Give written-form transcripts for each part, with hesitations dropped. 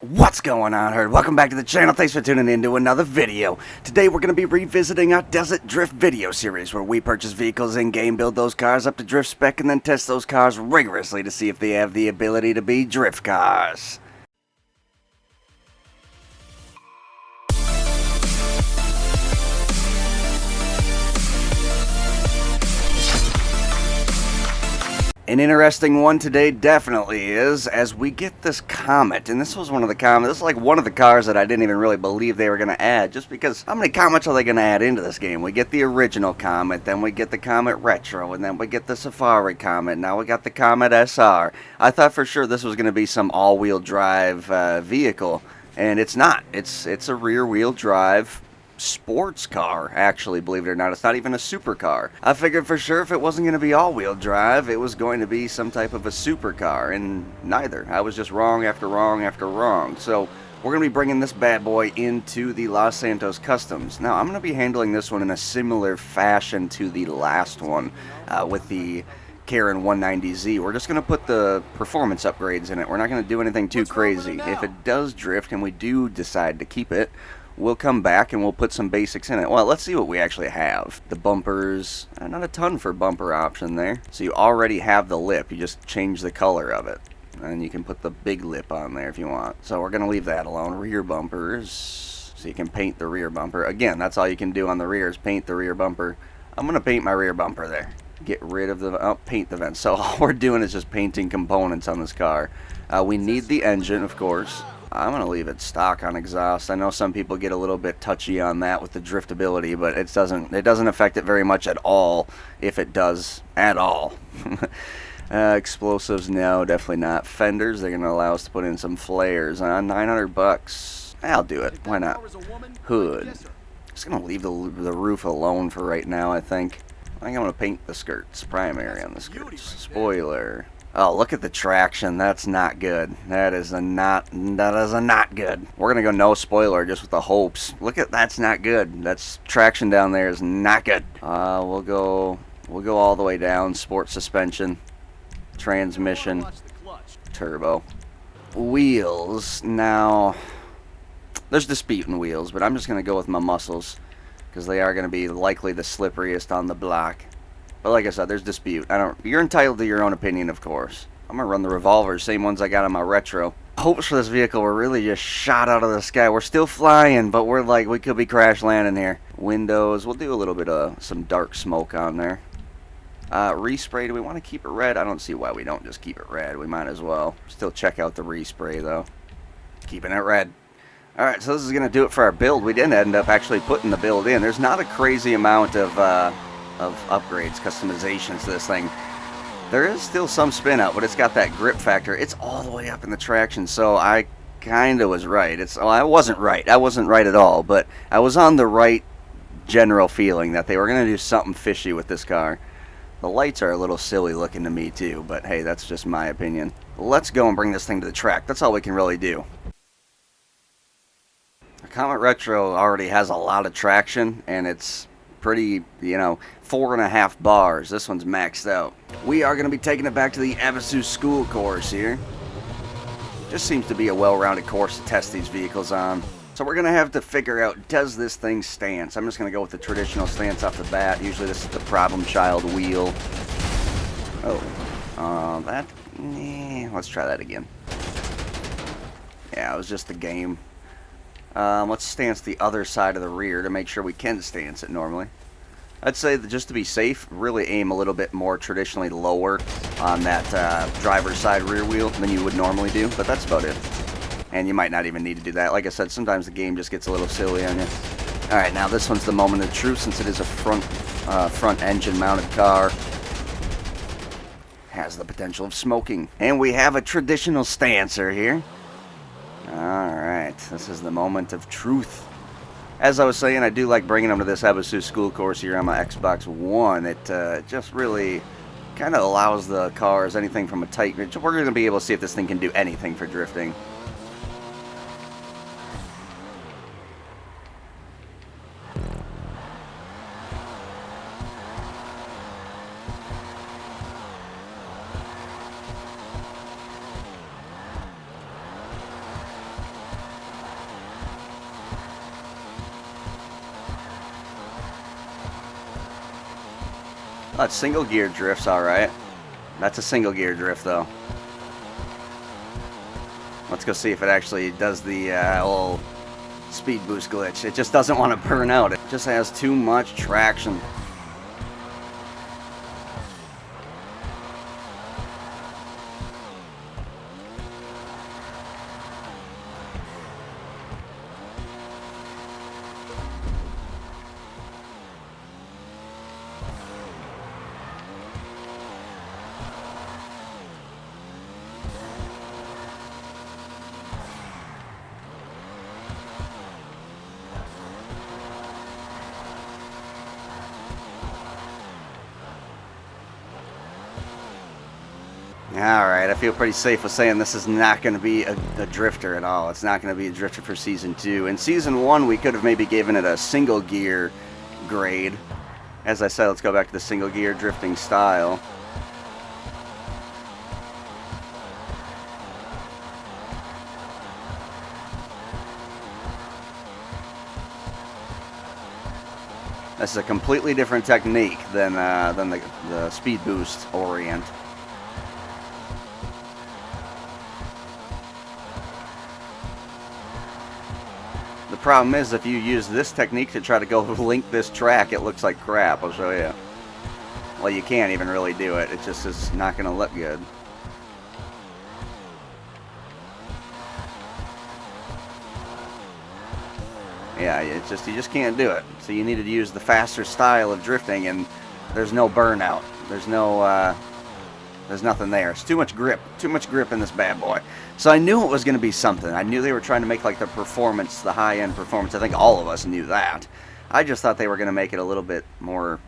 What's going on, Herd? Welcome back to the channel. Thanks for tuning in to another video. Today we're going to be revisiting our Desert Drift video series where we purchase vehicles in-game, build those cars up to drift spec, and then test those cars rigorously to see if they have the ability to be drift cars. An interesting one today definitely is, as we get this Comet, and this was one of the Comets, this is like one of the cars that I didn't even really believe they were going to add, just because how many Comets are they going to add into this game? We get the original Comet, then we get the Comet Retro, and then we get the Safari Comet, now we got the Comet SR. I thought for sure this was going to be some all-wheel drive vehicle, and it's not. It's a rear-wheel drive sports car, actually, believe it or not. It's not even a supercar. I figured for sure if it wasn't going to be all-wheel drive, it was going to be some type of a supercar, and neither. I was just wrong after wrong after wrong. So we're going to be bringing this bad boy into the Los Santos Customs. Now, I'm going to be handling this one in a similar fashion to the last one with the Karen 190Z. We're just going to put the performance upgrades in it. We're not going to do anything too crazy. If it does drift and we do decide to keep it, we'll come back and we'll put some basics in it. Well, let's see what we actually have. The bumpers, not a ton for bumper option there. So you already have the lip. You just change the color of it. And you can put the big lip on there if you want. So we're going to leave that alone. Rear bumpers. So you can paint the rear bumper. Again, that's all you can do on the rear is paint the rear bumper. I'm going to paint my rear bumper there. Get rid of the, paint the vents. So all we're doing is just painting components on this car. We need the engine, of course. I'm going to leave it stock on exhaust. I know some people get a little bit touchy on that with the driftability, but it doesn't affect it very much at all, if it does at all. Explosives, no, definitely not. Fenders, they're going to allow us to put in some flares. $900. I'll do it. Why not? Hood. Just going to leave the roof alone for right now, I think. I think I'm going to paint the skirts, primary on the skirts. Spoiler. Oh, look at the traction. That's not good. That is a not good. We're going to go no spoiler just with the hopes. Look at, that's not good. That's traction down there is not good. We'll go all the way down. Sport suspension, transmission, turbo. Wheels. Now, there's dispute in wheels, but I'm just going to go with my muscles because they are going to be likely the slipperiest on the block. But like I said, there's dispute. You're entitled to your own opinion, of course. I'm going to run the revolvers, same ones I got on my Retro. Hopes for this vehicle were really just shot out of the sky. We're still flying, but we're like, we could be crash landing here. Windows, we'll do a little bit of some dark smoke on there. Respray, do we want to keep it red? I don't see why we don't just keep it red. We might as well. Still check out the respray, though. Keeping it red. Alright, so this is going to do it for our build. We didn't end up actually putting the build in. There's not a crazy amount of upgrades, customizations to this thing. There is still some spin out, but it's got that grip factor. It's all the way up in the traction, so I kind of was right. I wasn't right. I wasn't right at all, but I was on the right general feeling that they were going to do something fishy with this car. The lights are a little silly looking to me too, but hey, that's just my opinion. Let's go and bring this thing to the track. That's all we can really do. The Comet Retro already has a lot of traction, and it's pretty, 4.5 bars. This one's maxed out. We are going to be taking it back to the Havasu school course here. Just seems to be a well-rounded course to test these vehicles on. So we're going to have to figure out, does this thing stance? I'm just going to go with the traditional stance off the bat. Usually this is the problem child wheel. Let's try that again. Yeah, it was just the game. Let's stance the other side of the rear to make sure we can stance it normally. I'd say that just to be safe, really aim a little bit more traditionally lower on that driver's side rear wheel than you would normally do, but that's about it. And you might not even need to do that. Like I said, sometimes the game just gets a little silly on you. Alright, now this one's the moment of truth since it is a front engine mounted car. Has the potential of smoking. And we have a traditional stancer here. Alright, this is the moment of truth. As I was saying, I do like bringing them to this Havasu school course here on my Xbox One. It just really kind of allows the cars anything from a tight... We're going to be able to see if this thing can do anything for drifting. That single gear drift's alright. That's a single gear drift though. Let's go see if it actually does the old speed boost glitch. It just doesn't want to burn out. It just has too much traction. Alright, I feel pretty safe with saying this is not going to be a drifter at all. It's not going to be a drifter for Season 2. In Season 1, we could have maybe given it a single gear grade. As I said, let's go back to the single gear drifting style. This is a completely different technique than the speed boost orient. The problem is if you use this technique to try to go link this track, it looks like crap. I'll show you. Well, you can't even really do it. It just is not going to look good. Yeah, it's just, you just can't do it. So you need to use the faster style of drifting, and there's no burnout. There's no, there's nothing there. It's too much grip in this bad boy. So I knew it was going to be something. I knew they were trying to make like the performance, the high-end performance. I think all of us knew that. I just thought they were going to make it a little bit more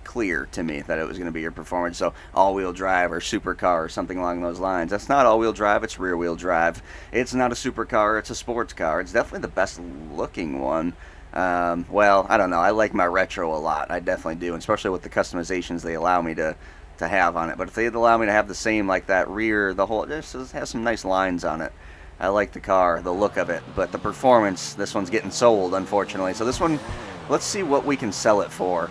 clear to me that it was going to be your performance. So all-wheel drive or supercar or something along those lines. That's not all-wheel drive, it's rear-wheel drive. It's not a supercar, it's a sports car. It's definitely the best looking one. Well, I don't know. I like my retro a lot. I definitely do, especially with the customizations they allow me to have on it. But if they'd allow me to have the same, like that rear, the whole, this has some nice lines on it. I like the car, the look of it, but the performance, this one's getting sold, unfortunately. So this one, let's see what we can sell it for.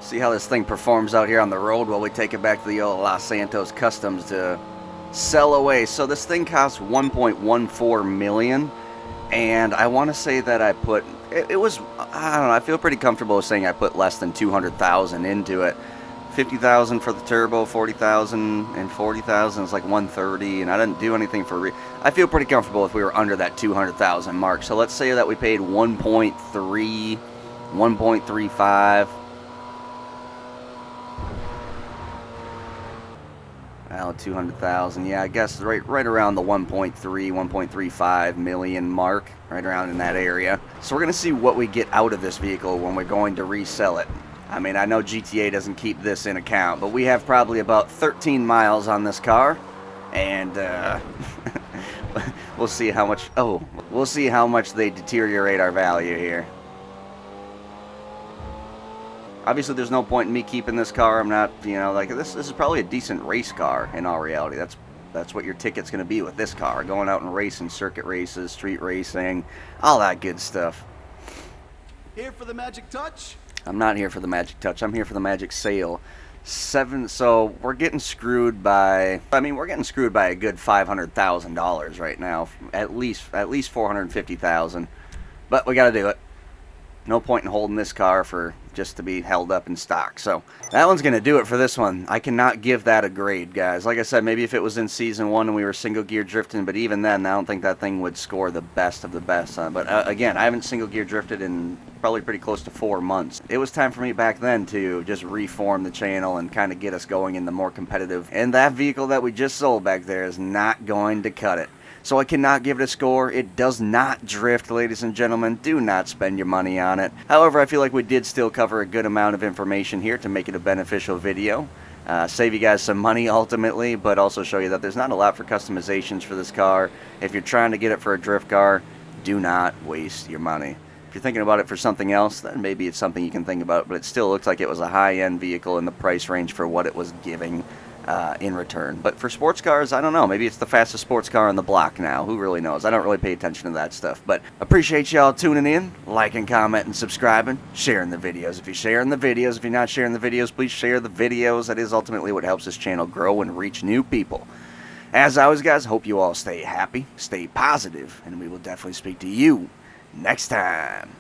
See how this thing performs out here on the road while we take it back to the old Los Santos Customs to sell away. So this thing costs $1.14 million. And I want to say that I put, it was, I don't know, I feel pretty comfortable saying I put less than 200,000 into it. 50,000 for the turbo, 40,000, and 40,000 is like 130, and I didn't do anything for, I feel pretty comfortable if we were under that 200,000 mark. So let's say that we paid 1.3, 1.35. Well, 200,000, yeah, I guess right around the 1.3, 1.35 million mark, right around in that area. So we're going to see what we get out of this vehicle when we're going to resell it. I mean, I know GTA doesn't keep this in account, but we have probably about 13 miles on this car, and we'll see how much, we'll see how much they deteriorate our value here. Obviously, there's no point in me keeping this car. I'm not, you know, like, this is probably a decent race car in all reality. That's what your ticket's going to be with this car. Going out and racing, circuit races, street racing, all that good stuff. Here for the magic touch? I'm not here for the magic touch. I'm here for the magic sale. So we're getting screwed by, I mean, we're getting screwed by a good $500,000 right now. At least $450,000. But we got to do it. No point in holding this car for just to be held up in stock. So that one's going to do it for this one. I cannot give that a grade, guys. Like I said, maybe if it was in Season 1 and we were single gear drifting, but even then, I don't think that thing would score the best of the best. But again, I haven't single gear drifted in probably pretty close to 4 months. It was time for me back then to just reform the channel and kind of get us going in the more competitive. And that vehicle that we just sold back there is not going to cut it. So I cannot give it a score. It does not drift, ladies and gentlemen. Do not spend your money on it. However, I feel like we did still cover a good amount of information here to make it a beneficial video. Save you guys some money ultimately, but also show you that there's not a lot for customizations for this car. If you're trying to get it for a drift car, do not waste your money. If you're thinking about it for something else, then maybe it's something you can think about, but it still looks like it was a high-end vehicle in the price range for what it was giving. in return. But for sports cars, I don't know. Maybe it's the fastest sports car on the block now. Who really knows? I don't really pay attention to that stuff. But appreciate y'all tuning in, liking, commenting, subscribing, sharing the videos. If you're sharing the videos, if you're not sharing the videos, please share the videos. That is ultimately what helps this channel grow and reach new people. As always, guys, hope you all stay happy, stay positive, and we will definitely speak to you next time.